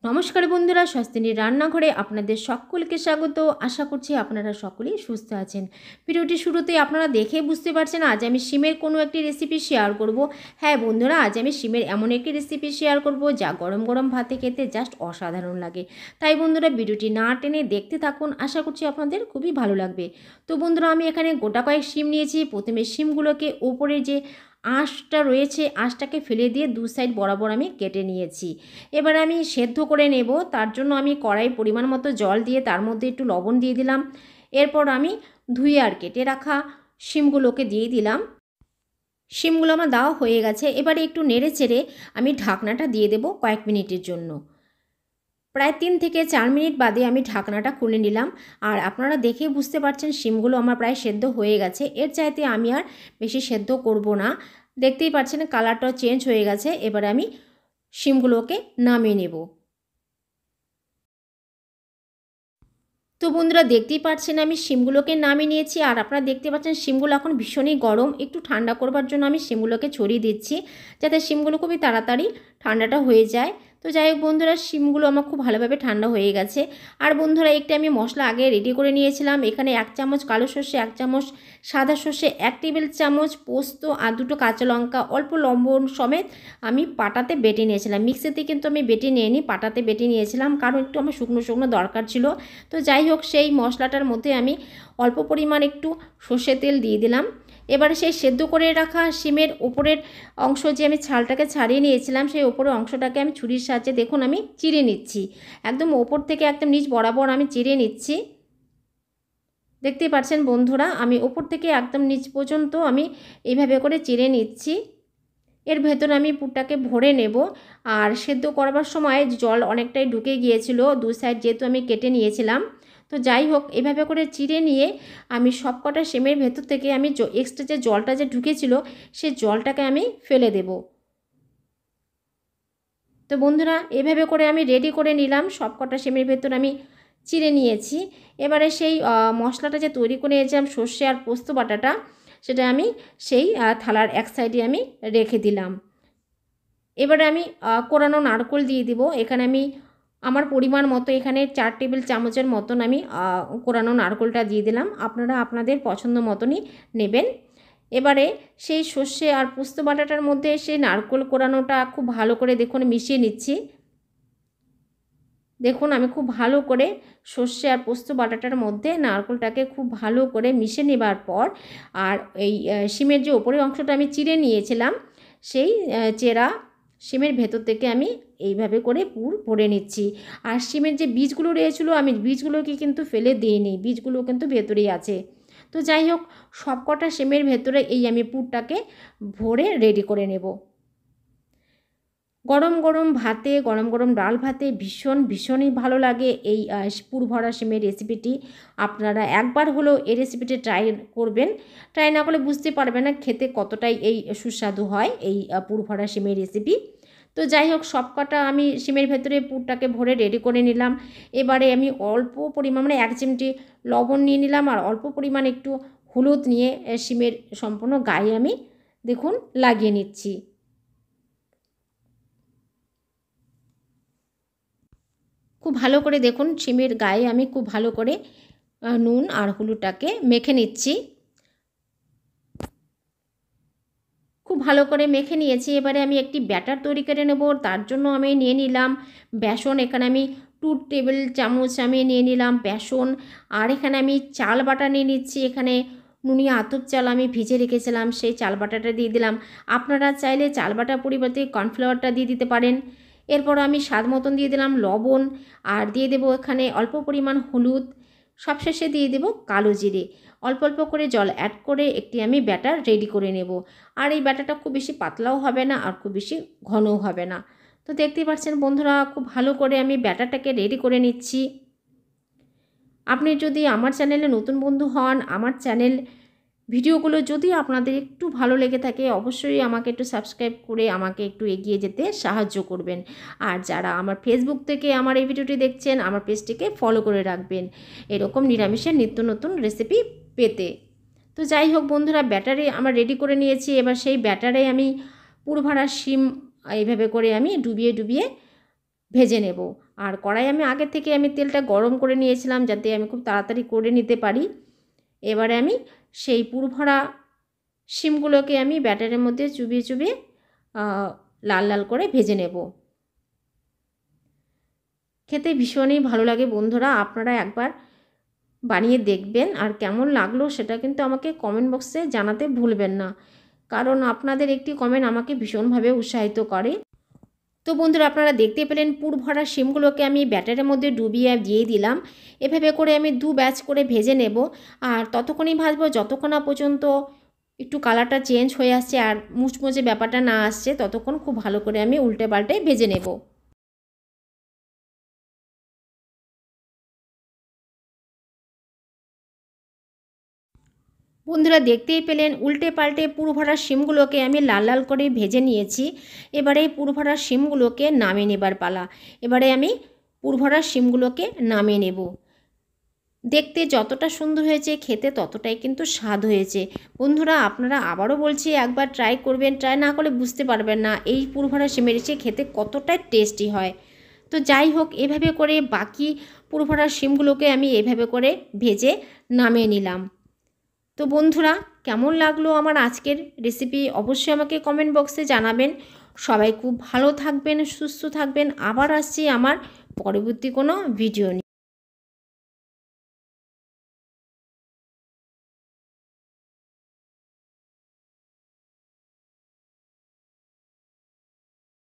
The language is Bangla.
নমস্কার বন্ধুরা, স্বস্তিনীর রান্নাঘরে আপনাদের সকলকে স্বাগত। আশা করছি আপনারা সকলেই সুস্থ আছেন। ভিডিওটি শুরুতেই আপনারা দেখে বুঝতে পারছেন আজ আমি শিমের কোনো একটি রেসিপি শেয়ার করব। হ্যাঁ বন্ধুরা, আজ আমি শিমের এমন একটি রেসিপি শেয়ার করব যা গরম গরম ভাতে খেতে জাস্ট অসাধারণ লাগে। তাই বন্ধুরা ভিডিওটি না টেনে দেখতে থাকুন, আশা করছি আপনাদের খুবই ভালো লাগবে। তো বন্ধুরা, আমি এখানে গোটা কয়েক শিম নিয়েছি। প্রথমে শিমগুলোকে ওপরে যে আঁশটা রয়েছে আঁশটাকে ফেলে দিয়ে দু সাইড বরাবর আমি কেটে নিয়েছি। এবার আমি সেদ্ধ করে নেব। তার জন্য আমি কড়াই পরিমাণ মতো জল দিয়ে তার মধ্যে একটু লবণ দিয়ে দিলাম। এরপর আমি ধুয়ে আর কেটে রাখা শিমগুলোকে দিয়ে দিলাম। শিমগুলো আমার দেওয়া হয়ে গেছে। এবারে একটু নেড়ে চেড়ে আমি ঢাকনাটা দিয়ে দেব কয়েক মিনিটের জন্য। প্রায় 3 থেকে 4 মিনিট বাদে আমি ঢাকনাটা খুলে নিলাম। আর আপনারা দেখে বুঝতে পারছেন শিমগুলো আমার প্রায় সেদ্ধ হয়ে গেছে। এর চাইতে আমি আর বেশি সেদ্ধ করব না। দেখতেই পাচ্ছেন কালারটাও চেঞ্জ হয়ে গেছে। এবারে আমি শিমগুলোকে নামিয়ে নেব। তো বন্ধুরা দেখতেই পাচ্ছেন আমি শিমগুলোকে নামিয়ে নিয়েছি। আর আপনারা দেখতে পাচ্ছেন শিমগুলো এখন ভীষণই গরম। একটু ঠান্ডা করবার জন্য আমি শিমগুলোকে ছড়িয়ে দিচ্ছি, যাতে শিমগুলো খুবই তাড়াতাড়ি ঠান্ডাটা হয়ে যায়। তো যাই হোক বন্ধুরা, শিমগুলো আমার খুব ভালোভাবে ঠান্ডা হয়ে গেছে। আর বন্ধুরা, একটি আমি মশলা আগে রেডি করে নিয়েছিলাম। এখানে 1 চামচ কালো সর্ষে, 1 চামচ সাদা সর্ষে, 1 টেবিল চামচ পোস্ত আর 2টো কাঁচা লঙ্কা অল্প লবণ সমেত আমি পাটাতে বেটে নিয়েছিলাম। মিক্সিতে কিন্তু আমি বেটে নিইনি, পাটাতে বেটে নিয়েছিলাম, কারণ একটু আমার শুকনো শুকনো দরকার ছিল। তো যাই হোক, সেই মশলাটার মধ্যে আমি অল্প পরিমাণ একটু সর্ষের তেল দিয়ে দিলাম। এবারে সেই সেদ্ধ করে রাখা শিমের ওপরের অংশ যে আমি ছালটাকে ছাড়িয়ে নিয়েছিলাম, সেই ওপরের অংশটাকে আমি ছুরির সাহায্যে দেখুন আমি চিড়ে নিচ্ছি। একদম ওপর থেকে একদম নিচ বরাবর আমি চিড়ে নিচ্ছি। দেখতেই পাচ্ছেন বন্ধুরা, আমি ওপর থেকে একদম নিচ পর্যন্ত আমি এইভাবে করে চিড়ে নিচ্ছি। এর ভেতরে আমি পুরটাকে ভরে নেব। আর সেদ্ধ করবার সময় জল অনেকটাই ঢুকে গিয়েছিল, দু সাইড যেহেতু আমি কেটে নিয়েছিলাম। তো যাই হোক, এভাবে করে চিড়ে নিয়ে আমি সবকটা শিমের ভেতর থেকে আমি এক্সট্রা যে জলটা যে ঢুকেছিল সেই জলটাকে আমি ফেলে দেব। তো বন্ধুরা, এভাবে করে আমি রেডি করে নিলাম। সবকটা শিমের ভেতর আমি চিড়ে নিয়েছি। এবারে সেই মশলাটা যে তৈরি করে নিয়েছিলাম সর্ষে আর পোস্ত বাটাটা, সেটা আমি সেই থালার এক সাইডে আমি রেখে দিলাম। এবারে আমি কোরানো নারকেল দিয়ে দিব। এখানে আমি আমার পরিমাণ মতো এখানে 4 টেবিল চামচের মতন আমি কোরানো নারকেলটা দিয়ে দিলাম। আপনারা আপনাদের পছন্দ মতনই নেবেন। এবারে সেই সর্ষে আর পোস্ত বাটাটার মধ্যে সেই নারকেল কোরানোটা খুব ভালো করে দেখুন মিশিয়ে নিচ্ছি। দেখুন আমি খুব ভালো করে সর্ষে আর পোস্ত বাটাটার মধ্যে নারকেলটাকে খুব ভালো করে মিশে নেবার পর, আর এই শিমের যে ওপরের অংশটা আমি চিড়ে নিয়েছিলাম সেই চেরা শিমের ভেতর থেকে আমি এইভাবে করে পুর ভরে নিচ্ছি। আর শিমের যে বীজগুলো রয়েছিল আমি বীজগুলোকে কিন্তু ফেলে দিইনি, বীজগুলো কিন্তু ভেতরেই আছে। তো যাই হোক, সবকটা শিমের ভেতরে এই আমি পুরটাকে ভরে রেডি করে নেব। গরম গরম ভাতে, গরম গরম ডাল ভাতে ভীষণই ভালো লাগে এই পুর ভরা শিমের রেসিপিটি। আপনারা একবার হলেও এই রেসিপিটি ট্রাই করবেন। ট্রাই না করলে বুঝতে পারবেন না খেতে কতটাই এই সুস্বাদু হয় এই পুর ভরা শিমের রেসিপি। তো যাই হোক, সবকটা আমি শিমের ভেতরে পুরটাকে ভরে রেডি করে নিলাম। এবারে আমি অল্প পরিমাণ মানে 1 চিমটি লবণ নিয়ে নিলাম, আর অল্প পরিমাণ একটু হলুদ নিয়ে শিমের সম্পূর্ণ গায়ে আমি দেখুন লাগিয়ে নিচ্ছি। খুব ভালো করে দেখুন শিমের গায়ে আমি খুব ভালো করে নুন আর হলুদটাকে মেখে নিচ্ছি। খুব ভালো করে মেখে নিয়েছি। এবারে আমি একটি ব্যাটার তৈরি করে নেব। তার জন্য আমি নিয়ে নিলাম বেসন। এখানে আমি 2 টেবিল চামচ আমি নিয়ে নিলাম বেসন। আর এখানে আমি চাল বাটা নিয়ে নিচ্ছি। এখানে নুনিয়া আতপ চাল আমি ভিজে রেখেছিলাম, সেই চাল বাটাটা দিয়ে দিলাম। আপনারা চাইলে চাল বাটার পরিবর্তে কর্নফ্লাওয়ারটা দিয়ে দিতে পারেন। এরপর আমি স্বাদ মতন দিয়ে দিলাম লবণ, আর দিয়ে দেবো এখানে অল্প পরিমাণ হলুদ। সবশেষে দিয়ে দেবো কালো জিরে। অল্প অল্প করে জল অ্যাড করে একটি আমি ব্যাটার রেডি করে নেব। আর এই ব্যাটারটা খুব বেশি পাতলাও হবে না আর খুব বেশি ঘনও হবে না। তো দেখতেই পাচ্ছেন বন্ধুরা, খুব ভালো করে আমি ব্যাটারটাকে রেডি করে নিচ্ছি। আপনি যদি আমার চ্যানেলে নতুন বন্ধু হন, আমার চ্যানেল ভিডিওগুলো যদি আপনাদের একটু ভালো লেগে থাকে, অবশ্যই আমাকে একটু সাবস্ক্রাইব করে আমাকে একটু এগিয়ে যেতে সাহায্য করবেন। আর যারা আমার ফেসবুক থেকে আমার এই ভিডিওটি দেখছেন, আমার পেজটিকে ফলো করে রাখবেন এরকম নিরামিষের নিত্য নতুন রেসিপি পেতে। তো যাই হোক বন্ধুরা, ব্যাটারে আমার রেডি করে নিয়েছি। এবার সেই ব্যাটারে আমি পুর ভরা শিম এইভাবে করে আমি ডুবিয়ে ডুবিয়ে ভেজে নেব। আর কড়াই আমি আগে থেকে তেলটা গরম করে নিয়েছিলাম যাতে আমি খুব তাড়াতাড়ি করে নিতে পারি। এবারে আমি সেই পুরভরা শিমগুলোকে আমি ব্যাটারের মধ্যে চুবিয়ে চুবিয়ে লাল লাল করে ভেজে নেব। খেতে ভীষণই ভালো লাগে বন্ধুরা, আপনারা একবার বানিয়ে দেখবেন। আর কেমন লাগলো সেটা কিন্তু আমাকে কমেন্ট বক্সে জানাতে ভুলবেন না, কারণ আপনাদের একটি কমেন্ট আমাকে ভীষণভাবে উৎসাহিত করে। তো বন্ধুরা, আপনারা দেখতে পেলেন পুরভরা শিমগুলোকে আমি ব্যাটারের মধ্যে ডুবিয়ে দিয়ে দিলাম। এভাবে করে আমি 2 ব্যাচ করে ভেজে নেব। আর ততক্ষণই ভাজবো যতক্ষণ না পর্যন্ত একটু কালারটা চেঞ্জ হয়ে আসছে আর মুচমুচে ব্যাপারটা না আসছে, ততক্ষণ খুব ভালো করে আমি উল্টে পাল্টে ভেজে নেব। বন্ধুরা দেখতেই পেলেন উল্টে পাল্টে পুরভরা শিমগুলোকে আমি লাল লাল করে ভেজে নিয়েছি। এবারে পুরভরা শিমগুলোকে নামিয়ে নেবার পালা। এবারে আমি পুরভরা শিমগুলোকে নামিয়ে নেব। দেখতে যতটা সুন্দর হয়েছে খেতে ততটাই কিন্তু স্বাদ হয়েছে। বন্ধুরা, আপনারা আবারও বলছি একবার ট্রাই করবেন, ট্রাই না করলে বুঝতে পারবেন না এই পুরভরা শিমের ইলিশ খেতে কতটা টেস্টি হয়। তো যাই হোক, এভাবে করে বাকি পুরভরা শিমগুলোকে আমি এভাবে করে ভেজে নামিয়ে নিলাম। তো বন্ধুরা, কেমন লাগলো আমার আজকের রেসিপি অবশ্যই আমাকে কমেন্ট বক্সে জানাবেন। সবাই খুব ভালো থাকবেন, সুস্থ থাকবেন। আবার আসছি আমার পরবর্তী কোনো ভিডিও নিয়ে।